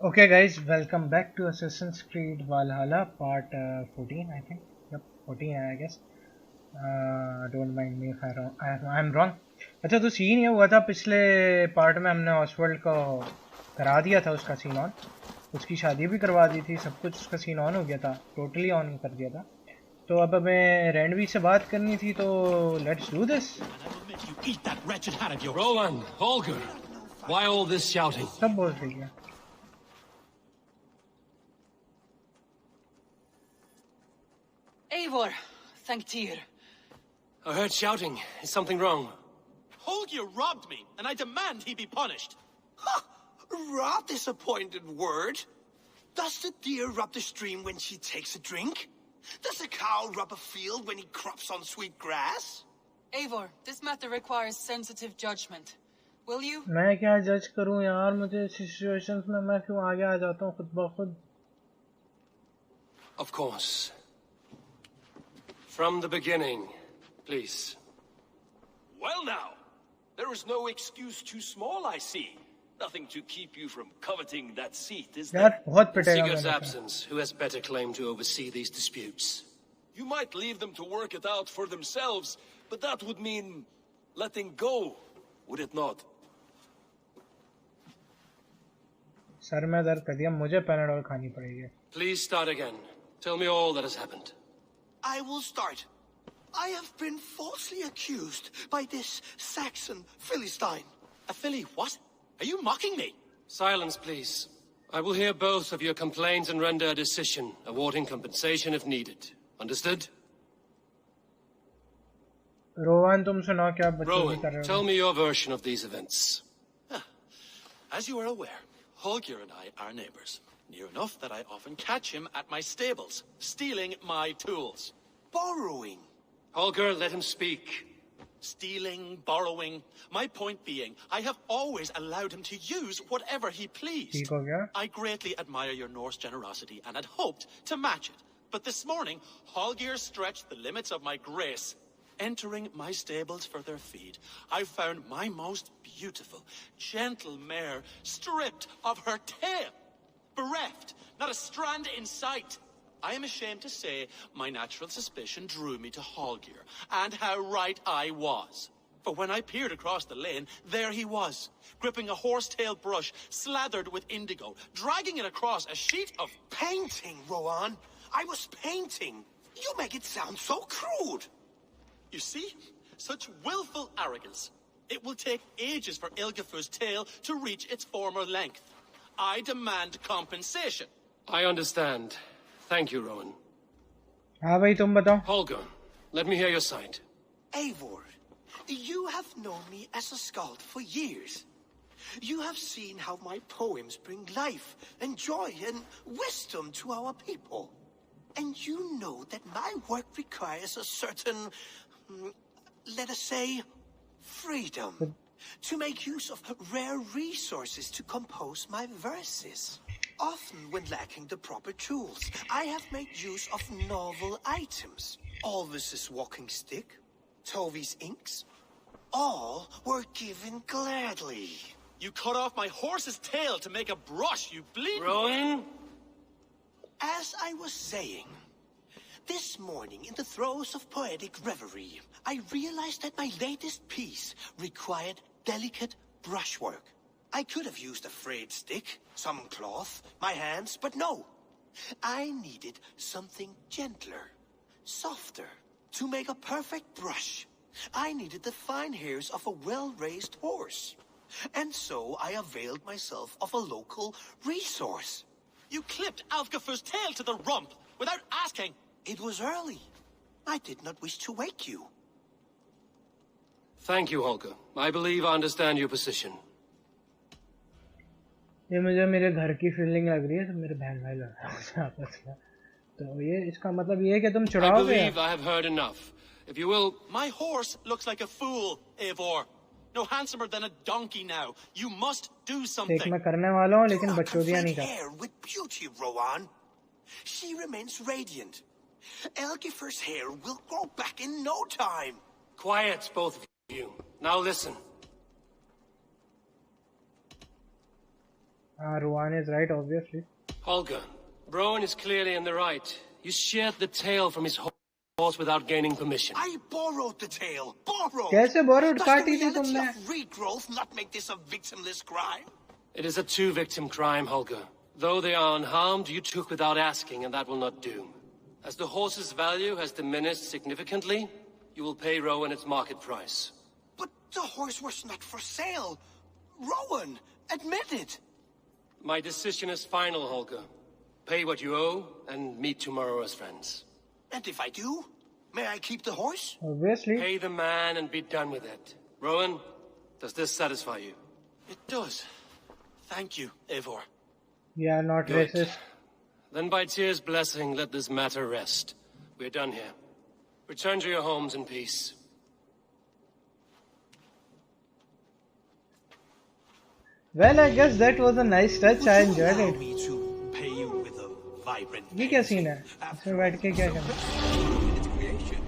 Okay, guys, welcome back to Assassin's Creed Valhalla, part 14, I think. Yep, 14, I guess. Don't mind me if I'm wrong. अच्छा तो scene ये हुआ था पिछले part में हमने ऑसवर्ल्ड को करा दिया था उसका सीन ऑन उसकी शादी भी करवा दी थी सब कुछ उसका सीन ऑन हो गया था टोटली ऑन कर दिया था तो अब हमें रैंडवी से बात करनी थी तो let's do this Roland, Holger, why all this shouting? सब बोल रही है Eivor, thank Tyr. I heard shouting. Is something wrong? Holger robbed me, and I demand he be punished. Ha! Raw disappointed word. Does the deer rub the stream when she takes a drink? Does a cow rub a field when he crops on sweet grass? Eivor, this matter requires sensitive judgment. Will you? मैं क्या जज करूं यार मुझे situations में मैं क्यों आगे आ जाता हूं खुद ब खुद Of course. From the beginning, please. Well now, there is no excuse too small, I see. Nothing to keep you from coveting that seat, is यार there? बहुत In पिटेगा Sigurd's मैंने absence, who has better claim to oversee these disputes? You might leave them to work it out for themselves, but that would mean letting go, would it not? Sir में दर्द कर दिया मुझे Panadol खानी पड़ेगी Please start again. Tell me all that has happened. I will start. I have been falsely accused by this Saxon Philistine. A Philly what? Are you mocking me? Silence, please. I will hear both of your complaints and render a decision, awarding compensation if needed. Understood? Rohan तुम सुनाओ क्या बच्चों कर Rowan, रहे tell हो me your version of these events. As you are aware, Holger and I are neighbors. Near enough that I often catch him at my stables, stealing my tools. Borrowing. Holger, let him speak. Stealing, borrowing. My point being, I have always allowed him to use whatever he pleased. ठीक हो गया I greatly admire your Norse generosity and had hoped to match it. But this morning, Holger stretched the limits of my grace. Entering my stables for their feed, I found my most beautiful, gentle mare stripped of her tail. Bereft, not a strand in sight. I am ashamed to say my natural suspicion drew me to Holger, and how right I was. For when I peered across the lane, there he was, gripping a horsetail brush slathered with indigo, dragging it across a sheet of painting, Rowan. I was painting. You make it sound so crude. You see? Such willful arrogance. It will take ages for Ilgafur's tail to reach its former length. I demand compensation. I understand. Thank you, Rowan. हाँ भाई तुम बताओ Holger, let me hear your side. Eivor, you have known me as a skald for years. You have seen how my poems bring life and joy and wisdom to our people. And you know that my work requires a certain, let us say, freedom. To make use of rare resources to compose my verses. Often when lacking the proper tools, I have made use of novel items. Alvis's walking stick, Tovy's inks, all were given gladly. You cut off my horse's tail to make a brush, you bleeding... Rowan? As I was saying, this morning in the throes of poetic reverie, I realized that my latest piece required delicate brushwork. I could have used a frayed stick, some cloth, my hands, but no. I needed something gentler, softer. To make a perfect brush, I needed the fine hairs of a well-raised horse. And so I availed myself of a local resource. You clipped Alfgafur's tail to the rump without asking. It was early. I did not wish to wake you. Thank you, Holger. I believe I understand your position. ये मुझे मेरे घर की feeling लग रही है तो मेरे बहन भाई लग रहा है आपस में तो ये इसका मतलब ये है कि तुम I चुराओगे believe I have heard enough. If you will... My horse looks like a fool, Eivor. No handsomer than a donkey now. You must do देख something. मैं करने वाला हूँ Do लेकिन not बकचोदियाँ नहीं conflate कर hair with beauty, Rowan. She remains radiant. Elgifer's hair will grow back in no time. Quiet, both of you. Now listen. Ruan is right, obviously. Holger, Rowan is clearly in the right. You sheared the tail from his horse without gaining permission. I borrowed the tail. Borrowed. कैसे borrowed? Does काटी the थी reality तुमने? of regrowth not make this a victimless crime? It is a two-victim crime, Holger. Though they are unharmed, you took without asking, and that will not do. As the horse's value has diminished significantly, you will pay Rowan its market price. But the horse was not for sale. Rowan, admit it. My decision is final, Holger. Pay what you owe, and meet tomorrow as friends. And if I do, may I keep the horse? Obviously. Pay the man and be done with it. Rowan, does this satisfy you? It does. Thank you, Eivor. We are not Good. racist. Then by Tyr's blessing, let this matter rest. We're done here. Return to your homes in peace. Well, I guess that was a nice touch. I enjoyed Allow it. me to pay you with a vibrant ये क्या scene है? इसमें बैठ के क्या करना? its creation.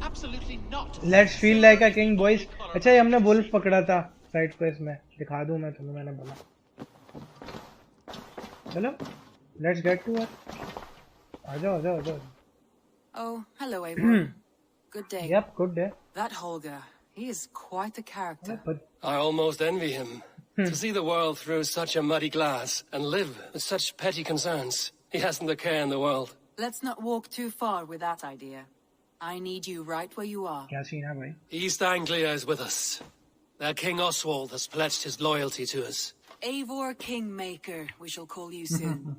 Absolutely not. Let's feel like a king, boys. अच्छा ये हमने वुल्फ पकड़ा था साइड क्वेस्ट में. दिखा दूं मैं तुम्हें, मैंने बोला. चलो, let's get to it. आ जाओ, आ जाओ, आ जाओ. Oh, hello, Eivor. Good day. Yep, good day. That Holger, he is quite a character. But I almost envy him. To see the world through such a muddy glass and live with such petty concerns. He hasn't a care in the world. Let's not walk too far with that idea. I need you right where you are. क्या scene है भाई? East Anglia is with us. Their King Oswald has pledged his loyalty to us. Eivor Kingmaker, we shall call you soon.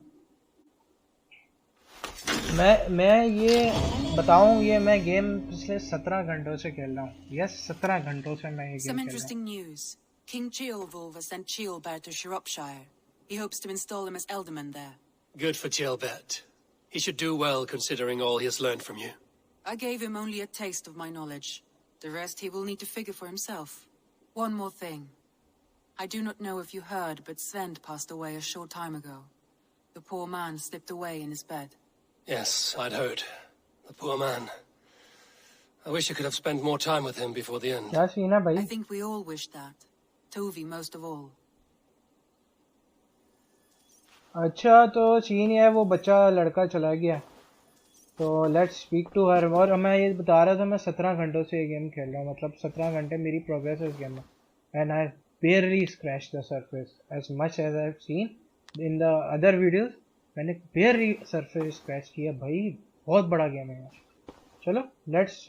मैं ये बताऊं, ये मैं game पिछले 17 घंटों से खेल रहा हूँ. Yes, 17 घंटों से मैं ये Some गेम खेल रहा हूँ. interesting news. King Ceolwulf has sent Ceolbert to Shropshire. He hopes to install him as Elderman there. Good for Ceolbert. He should do well considering all he has learned from you. I gave him only a taste of my knowledge. The rest he will need to figure for himself. One more thing. I do not know if you heard, but Svend passed away a short time ago. The poor man slipped away in his bed. Yes, I'd heard. The poor man. I wish I could have spent more time with him before the end. क्या scene है I भाई? think we all wish that. Tovi most of all. अच्छा तो scene ये है, वो बच्चा लड़का चला गया. तो लेट्स स्पीक टू हर. और मैं ये बता रहा था, मैं 17 घंटों से ये गेम खेल रहा हूँ. मतलब 17 घंटे मेरी प्रोग्रेस है इस गेम में. And I barely scratched the surface as much as I've seen in the other videos. मैंने barely surface scratch किया भाई. बहुत बड़ा गेम है यार. चलो लेट्स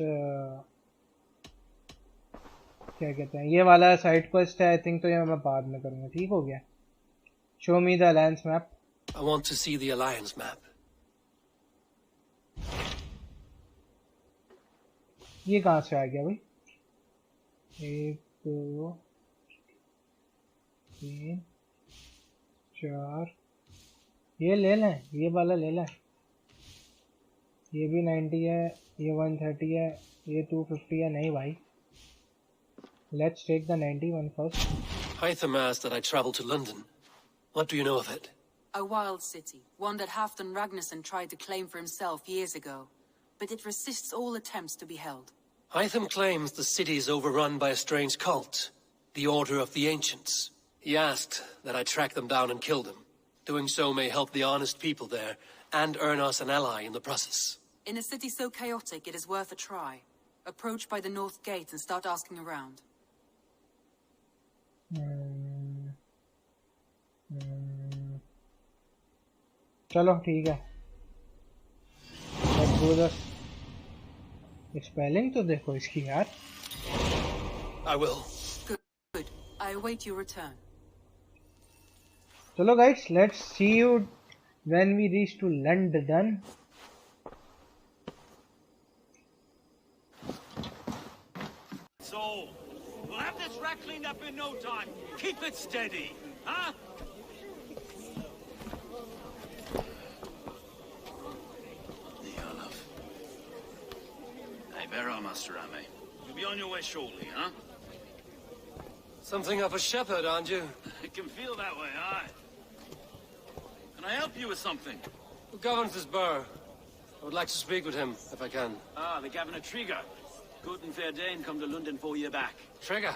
क्या कहते हैं, ये वाला साइड क्वेस्ट है आई थिंक, तो ये मैं बाद में करूँगा. ठीक हो गया. Show me the alliance map. I want to see the Alliance map. ये कहाँ से आ गया भाई? 1 2 3 4. ये ले लें, ये वाला ले लें. ये भी 90 है, ये 130 है, ये 250 है. नहीं भाई, let's take the 91 first. Hytham asked that I travel to London. What do you know of it? A wild city, one that Halfdan Ragnarsson tried to claim for himself years ago, but it resists all attempts to be held. Hytham claims the city is overrun by a strange cult, the Order of the Ancients. He asked that I track them down and kill them. Doing so may help the honest people there, and earn us an ally in the process. In a city so chaotic, it is worth a try. Approach by the North Gate and start asking around. चलो ठीक है. Let's do this. Spelling तो देखो इसकी यार. I will. Good. I await your return. चलो guys, let's see you when we reach to London. So, we'll have this rat cleaned up in no time. Keep it steady, huh? Eivor, Master Ame. You'll be on your way shortly, huh? Something of a shepherd, aren't you? It can feel that way, aye. Can I help you with something? Who governs this burgh? I would like to speak with him, if I can. Ah, the Governor Trigger. Good and fair Dane come to London 4 year back. Trigger.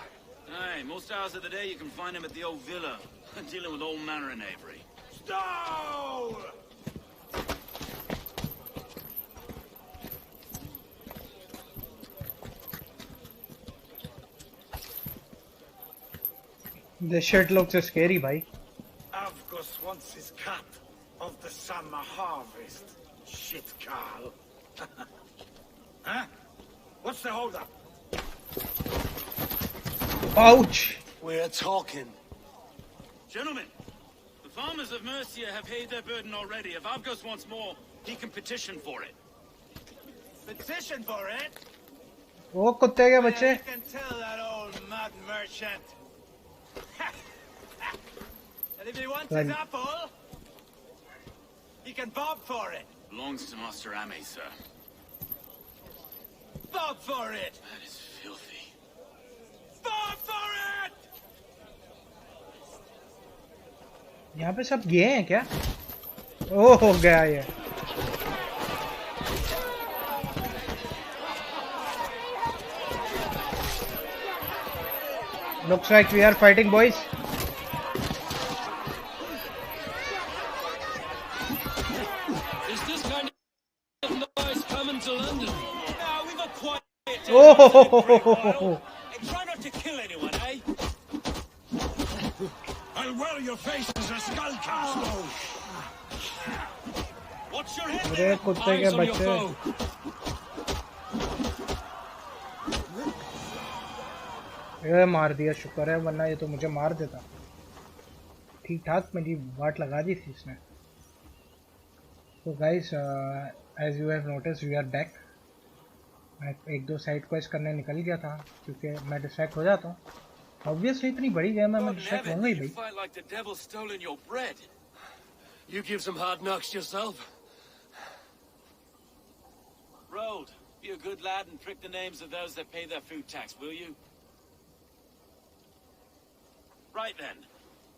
Aye, most hours of the day you can find him at the old villa, dealing with all manner in Avery. Stow! This shit looks scary, bhai. Avgus wants his cut of the summer harvest. Shit, Carl. Huh? What's the holdup? Ouch! We're talking. Gentlemen, the farmers of Mercia have paid their burden already. If Avgus wants more, he can petition for it. Petition for it? Oh, कुत्ते के बच्चे. You can tell that old mud merchant. And if he wants his apple, he can bob for it. Belongs to Master Ame, sir. Bob for it! That is filthy. Bob for it! यहाँ पे सब गए हैं क्या? ओह हो गया ये. Looks like we are fighting, boys. Is this kind of noise coming to London? Now we got quiet. Oh! And try not to kill anyone, eh? I'll well your face as a skull capsule. Watch your head. अरे कुत्ते के Eyes on your बच्चे. foe. ये मार दिया, शुक्र है, वरना ये तो मुझे मार देता. ठीक ठाक मेरी वाट लगा दी थी इसने. So guys, as you have noticed, we are back. मैं एक दो साइड क्वेस्ट करने निकल गया था क्योंकि मैं डिस्ट्रैक्ट हो जाता हूँ. Obviously इतनी बड़ी गेम है, मैं डिस्ट्रैक्ट होऊंगा ही भाई. Fight like the devil stolen your bread. You give some hard knocks yourself. Road, be a good lad and prick the names of those that pay their food tax, will you? Right then.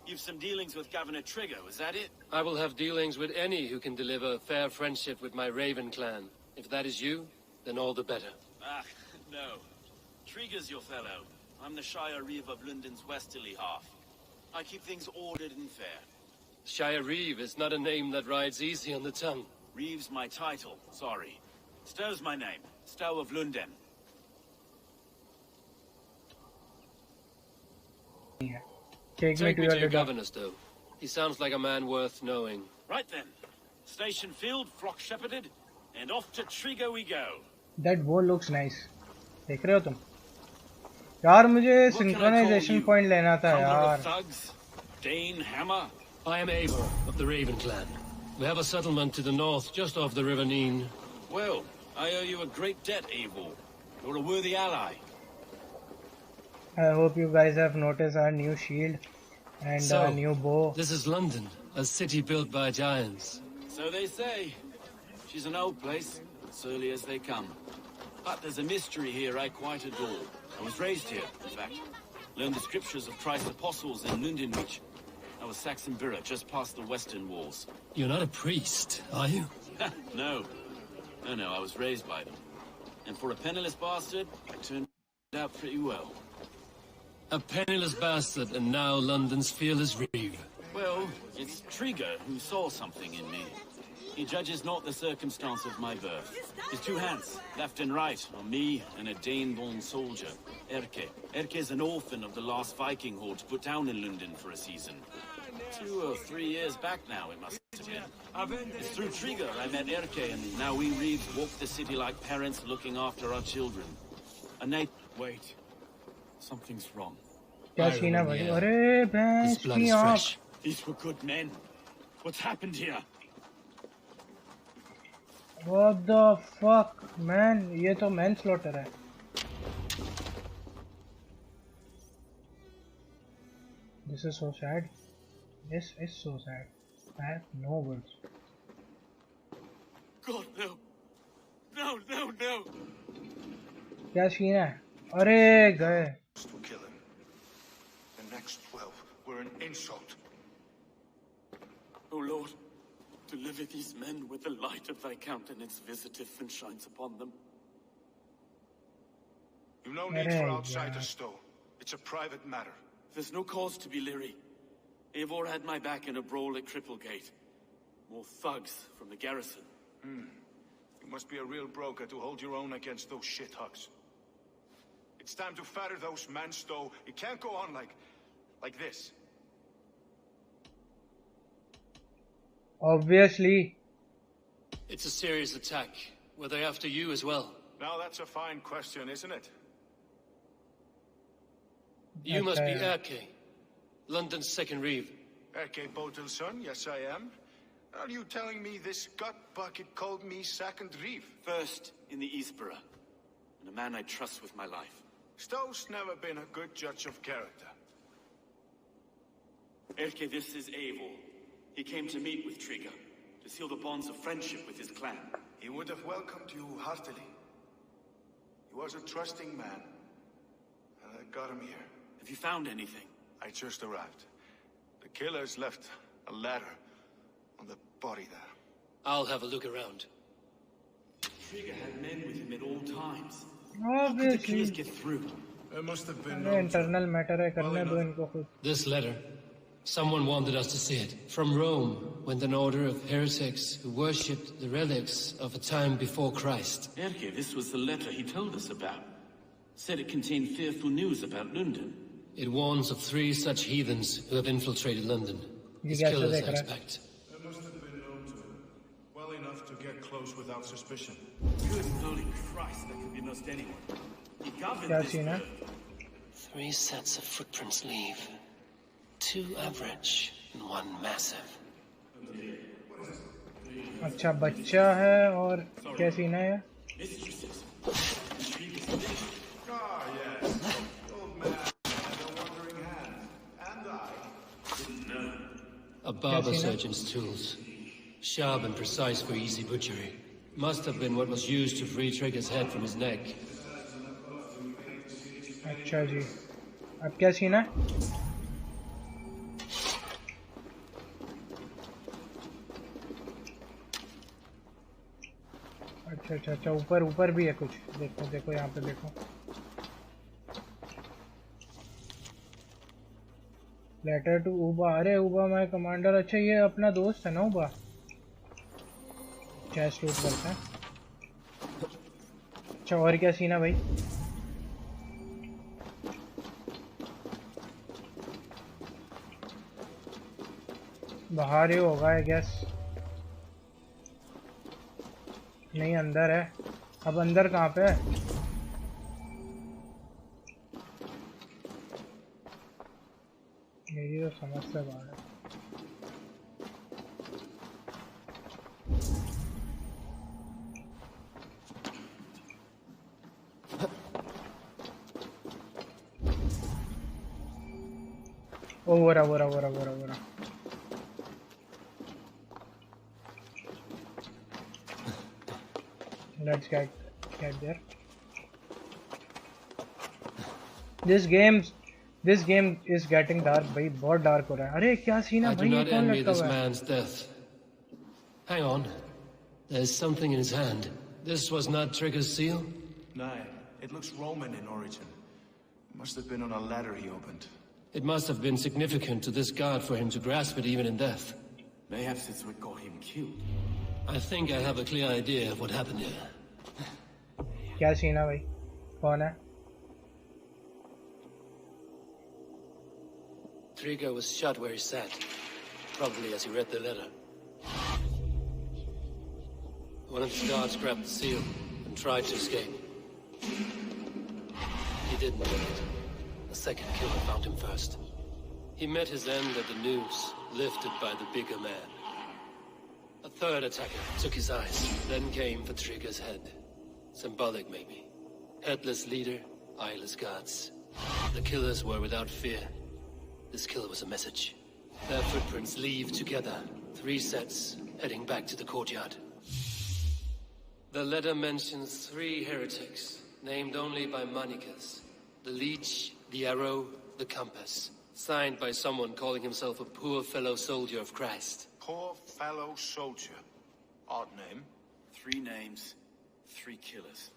You've some dealings with Governor Trigger, is that it? I will have dealings with any who can deliver fair friendship with my Raven clan. If that is you, then all the better. Ah, no. Trigger's your fellow. I'm the Shire Reeve of Lunden's westerly half. I keep things ordered and fair. Shire Reeve is not a name that rides easy on the tongue. Reeve's my title, sorry. Stow's my name. Stow of Lunden. Take me Take to me your to your leader. governor, Stowe. He sounds like a man worth knowing. Right then. Station filled, flock shepherded, and off to Trigger we go. That bow looks nice. देख रहे हो तुम? यार मुझे What can I call synchronisation you? Point लेना था Crumbler यार. of thugs? Dane Hammer? I am Eivor of the Raven clan. We have a settlement to the north, just off the River Neen. Well, I owe you a great debt, Eivor. You're a worthy ally. I hope you guys have noticed our new shield and So, our new bow. This is London, a city built by giants. So they say. She's an old place, surly as they come. But there's a mystery here I quite adore. I was raised here, in fact. Learned the scriptures of Christ's apostles in Lundenreach. I was Saxon Borough, just past the western walls. You're not a priest, are you? No. No, I was raised by them. And for a penniless bastard, I turned out pretty well. A penniless bastard, and now London's fearless Reeve. Well, it's Trigger who saw something in me. He judges not the circumstance of my birth. His two hands, left and right, on me and a Dane-born soldier, Erke. Erke's an orphan of the last Viking horde put down in Lunden for a season. 2 or 3 years back now, it must have been. It's through Trigger I met Erke, and now we Reeves walk the city like parents looking after our children. And they... Wait. Something's wrong. क्या scene है भाई? अरे His भैंस blood की is आँख. fresh. These were good men. What's happened here? What the fuck, man? ये तो manslaughter है. This is so sad. This is so sad. I have no words. God, no. No, no, no. क्या scene है? अरे गए. To kill him. The next 12 were an insult. O Lord, deliver these men with the light of thy countenance visiteth and shines upon them. You've no need for outsiders, Stowe. It's a private matter. There's no cause to be leery. Eivor had my back in a brawl at Cripplegate. More thugs from the garrison. You must be a real broker to hold your own against those shithugs. It's time to fire those men, Stowe. It can't go on like this. Obviously. It's a serious attack. Were they after you as well? Now that's a fine question, isn't it? You must be Erke, London's second reeve. Erke Botelson, yes I am. Are you telling me this gut bucket called me second reeve? First in the Eastborough, and a man I trust with my life. Stowe's never been a good judge of character. Erke, this is Eivor. He came to meet with Trigger, to seal the bonds of friendship with his clan. He would have welcomed you heartily. He was a trusting man, and I got him here. Have you found anything? I just arrived. The killers left a letter on the body there. I'll have a look around. Trigger had men with him at all times. How could the Obviously. killers get through? There must have been अरे internal matter है करने दो इनको खुद. This letter. Someone wanted us to see it. From Rome went an order of heretics who worshipped the relics of a time before Christ. Erke, this was the letter he told us about. Said it contained fearful news about Lunden. It warns of 3 such heathens who have infiltrated London. His कैसे killers, देख I रहा है? expect. There must have been known to him. Well enough to get close without suspicion. Good holy Christ, that could be most anyone. He governed क्या this scene है? earth. 3 sets of footprints leave. 2 average and 1 massive. अच्छा बच्चा है और क्या scene है? Mistresses. Ah, yes. The old man had a wandering hand. And I didn't know. A barber surgeon's tools. Sharp and precise for easy butchery. Must have been what was used to free Trigger's head from his neck. अच्छा जी. अब क्या scene है? अच्छा अच्छा अच्छा ऊपर भी है कुछ. देखो देखो यहाँ पे देखो. लेटर टू उबा. अरे उबा माय कमांडर. अच्छा ये अपना दोस्त है ना उबा. चेस्ट लूट करते हैं. अच्छा और क्या सीन है भाई? बाहर ही होगा आई गेस. नहीं अंदर है. अब अंदर कहाँ पे है? मेरी तो समझ से बाहर है. ओ वो रहा. Let's get there. This game is getting dark भाई. बहुत dark हो रहा है. अरे क्या सीन है I do भाई? ये not कौन envy लटका this हुआ है? man's death. Hang on. There's something in his hand. This was not Trigger's seal? No, it looks Roman in origin. Must have been on a letter he opened. It must have been significant to this god for him to grasp it even in death. Perhaps it's what got him killed. I think I have a clear idea of what happened here. क्या scene है भाई? कौन है? Trigger was shot where he sat, probably as he read the letter. One of his guards grabbed the seal and tried to escape. He didn't get it. The second killer found him first. He met his end at the noose, lifted by the bigger man. A third attacker took his eyes, then came for Trigger's head. Symbolic, maybe. Headless leader, eyeless guards. The killers were without fear. This kill was a message. Their footprints leave together. 3 sets, heading back to the courtyard. The letter mentions 3 heretics, named only by monikers. The Leech, the Arrow, the Compass. Signed by someone calling himself a poor fellow soldier of Christ. Poor fellow soldier. Odd name. 3 names, 3 killers,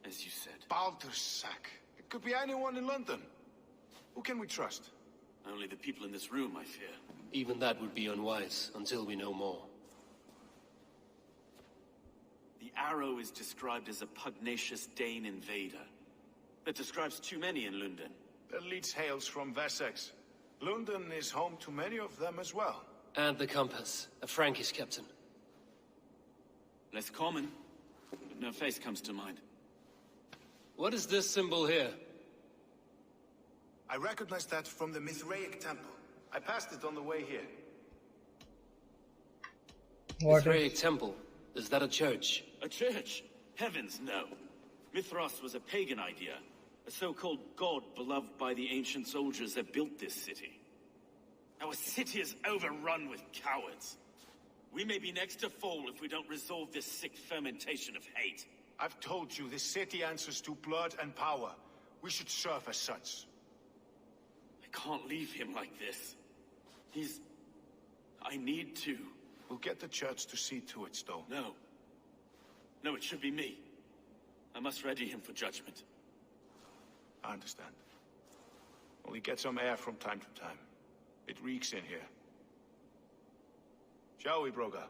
as you said. Baldersack. It could be anyone in London. Who can we trust? Only the people in this room, I fear. Even that would be unwise until we know more. The arrow is described as a pugnacious Dane invader. That describes too many in Lunden. The leech hails from Wessex. Lunden is home to many of them as well. And the compass, a Frankish captain. Less common, but no face comes to mind. What is this symbol here? I recognize that from the Mithraic temple. I passed it on the way here. Mithraic temple? Is that a church? A church? Heavens, no. Mithras was a pagan idea. A so-called god beloved by the ancient soldiers that built this city. Our city is overrun with cowards. We may be next to fall if we don't resolve this sick fermentation of hate. I've told you, this city answers to blood and power. We should serve as such. I can't leave him like this. I need to. We'll get the church to see to it, Stowe. No. No, it should be me. I must ready him for judgment. I understand. Only get some air from time to time. It reeks in here. Shall we, Broga?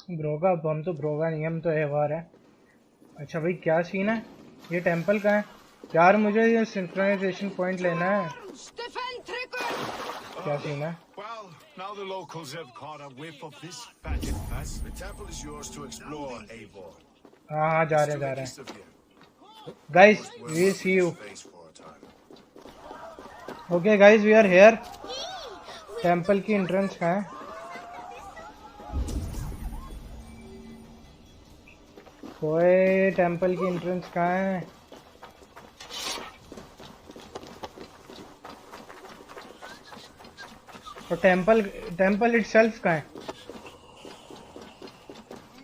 ब्रोगा, हम तो ब्रोगा नहीं, हम तो ever है। अच्छा भाई क्या scene है? ये टेंपल कहाँ है? यार मुझे ये सिंक्रोनाइजेशन पॉइंट लेना है। क्या सीन है? Well, now the locals have caught a whiff of this fatted pass. The temple is yours to explore, Eivor. हाँ जा रहे हैं। Guys, we see you. Okay guys, we are here. Temple की entrance कहाँ है? ओए temple की entrance कहाँ है? तो टेंपल इटसेल्फ कहाँ है?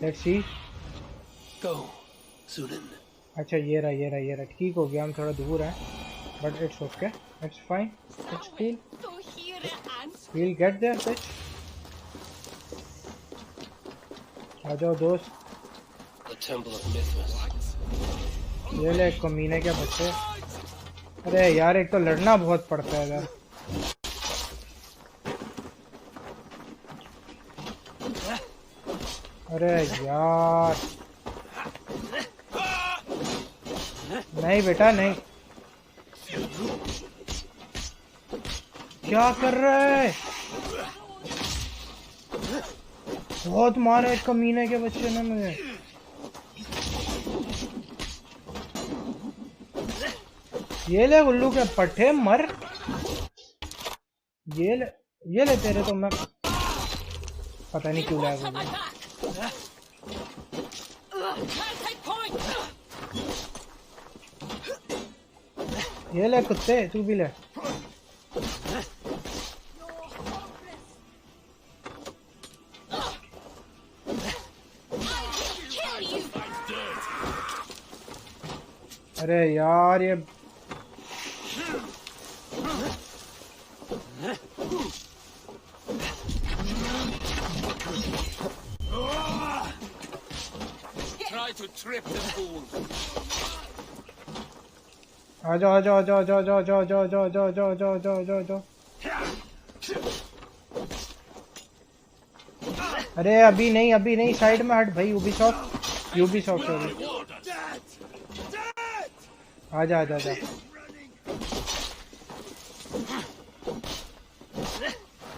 Let's see. Go, Sunan. अच्छा ये रहा। ठीक हो गया, हम थोड़ा दूर हैं, but it's okay, it's fine, it's cool. We'll get there, bitch. आ जाओ दोस्त। The Temple of Mithras. ये ले कमीने के बच्चे। अरे यार एक तो लड़ना बहुत पड़ता है यार। अरे यार नहीं बेटा नहीं। क्या कर रहा है? बहुत मारा इस कमीने के बच्चे ने मुझे। ये ले उल्लू के पट्टे मर। ये ले तेरे तो मैं पता नहीं क्यों लगा। ये ले कुत्ते, तू भी ले। अरे यार ये Try to trip the fool. आ जाओ। अरे अभी नहीं, साइड में हट भाई। Ubisoft sorry. आ जा।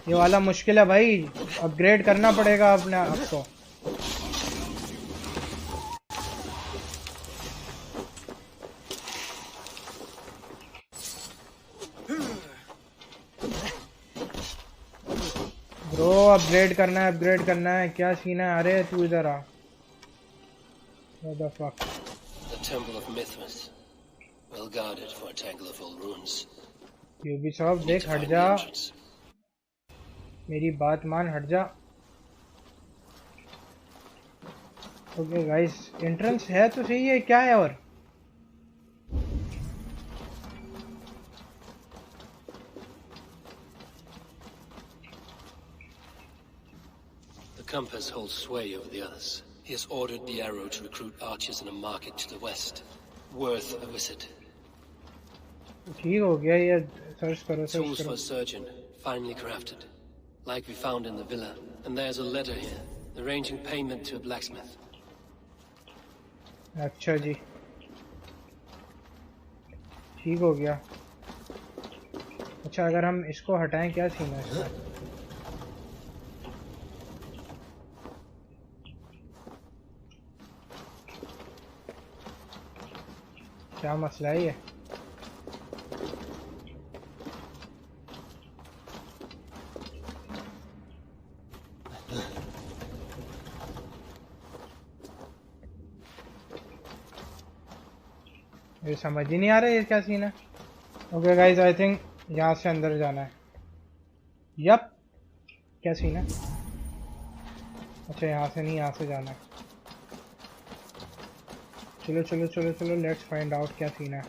ये वाला मुश्किल है भाई, अपग्रेड करना पड़ेगा अपने आप को। ब्रो अपग्रेड करना है। क्या सीन है? अरे तू इधर आ। What the fuck? The Temple of Mithras, well guarded for a tangle of old ruins. Ubisoft देख, हट जा, मेरी बात मान, हट जा। ओके गाइस, एंट्रेंस है तो सही है, क्या है? और The compass holds sway over the others. He has ordered the arrow to recruit archers in a market to the west. Worth a visit. ठीक हो गया ये। सर्च करो। Tools for a surgeon, finely crafted, like we found in the villa. And there's a letter here, arranging payment to a blacksmith. अच्छा जी, ठीक हो गया। अच्छा, अगर हम इसको हटाएं क्या सीन है इसका? क्या मसला है ये? ये समझ ही नहीं आ रहा है ये क्या सीन है। ओके गाइज, आई थिंक यहाँ से अंदर जाना है। यप, क्या सीन है? अच्छा, यहाँ से नहीं, यहाँ से जाना है। चलो चलो चलो चलो, लेट्स फाइंड आउट क्या सीन है।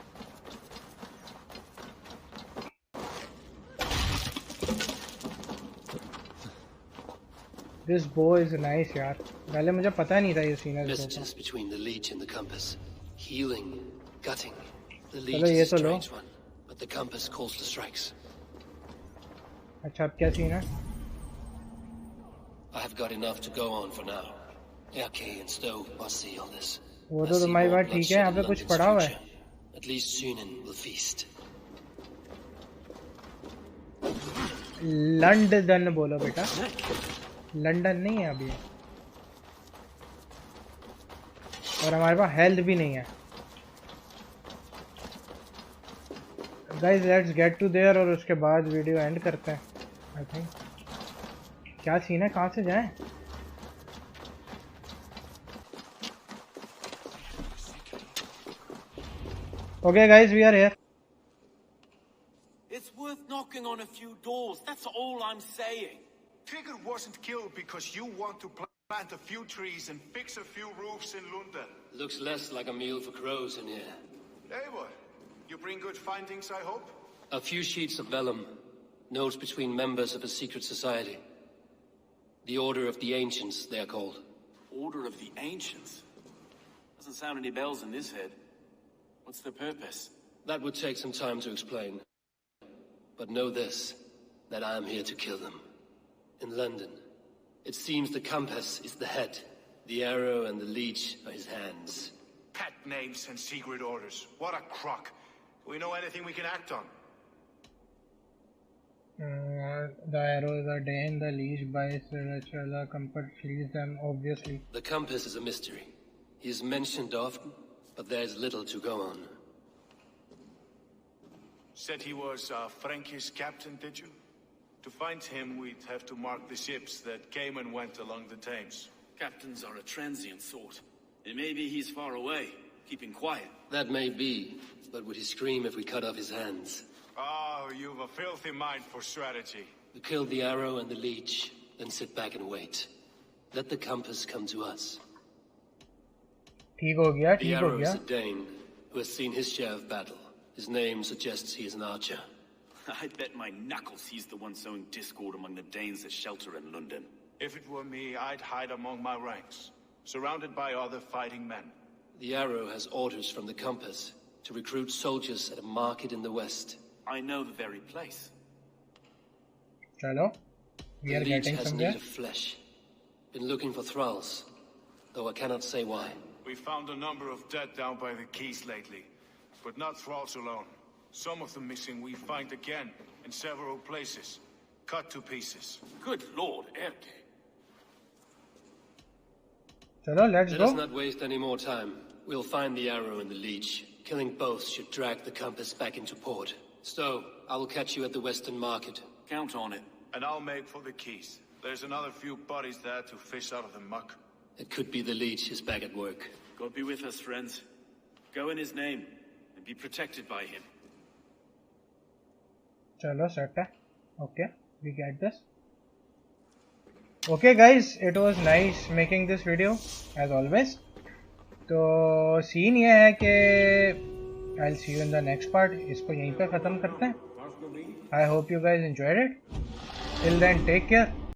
दिस बो इज नाइस यार, पहले मुझे पता नहीं था ये सीन है। Messages between the leech and the compass. Healing, gutting. The leech चलो ये is तो a low. strange one, but the compass calls to strikes. अच्छा, अब क्या सीन है? I have got enough to go on for now. Okay, and Stowe must see all this. वो तो तुम्हारी बात ठीक है, यहाँ पे कुछ पड़ा हुआ है। At least Sunan will feast. London बोलो बेटा, लंदन नहीं है अभी। और हमारे पास हेल्थ भी नहीं है। Guys, let's get to there और उसके बाद वीडियो एंड करते हैं। आई थिंक क्या सीन है, कहाँ से जाएं? Okay guys, we are here. It's worth knocking on a few doors, that's all I'm saying. Tigger wasn't killed because you want to plant a few trees and fix a few roofs in Lunden. Looks less like a meal for crows in here. Eivor, you bring good findings, I hope? A few sheets of vellum, notes between members of a secret society. The Order of the Ancients, they are called. Order of the Ancients? Doesn't sound any bells in this head. What's the purpose? That would take some time to explain. But know this, that I am here to kill them. In London, it seems the compass is the head, the arrow and the leech are his hands. Pet names and secret orders. What a crock. Do we know anything we can act on? The arrow is a Dane, the leech bites, the compass flees them, obviously. The compass is a mystery. He is mentioned often, but there is little to go on. Said he was a Frankish captain, did you? To find him, we'd have to mark the ships that came and went along the Thames. Captains are a transient sort. And maybe he's far away, keeping quiet. That may be, but would he scream if we cut off his hands? Oh, you've a filthy mind for strategy. We kill the arrow and the leech, then sit back and wait. Let the compass come to us. ठीक हो गया, The ठीक हो arrow गया। is a Dane who has seen his share of battle. His name suggests he is an archer. I bet my knuckles he's the one sowing discord among the Danes that shelter in Lunden. If it were me, I'd hide among my ranks, surrounded by other fighting men. The arrow has orders from the compass to recruit soldiers at a market in the west. I know the very place. चलो, we The are leech getting has somewhere. need of flesh. Been looking for thralls, though I cannot say why. We found a number of dead down by the quays lately, but not thralls alone. Some of the missing we find again in several places, cut to pieces. Good lord, Erke. चलो, let's Let go. us not waste any more time. We'll find the arrow and the leech. Killing both should drag the compass back into port. Stowe, I will catch you at the western market. Count on it. And I'll make for the quays. There's another few bodies there to fish out of the muck. It could be the leech is back at work. God be with us, friends. Go in his name, and be protected by him. चलो, set है। Okay, we get this. Okay guys, it was nice making this video as always. तो scene ये है कि I'll see you in the next part. इसको यहीं पे ख़त्म करते हैं. I hope you guys enjoyed it. Till then, take care.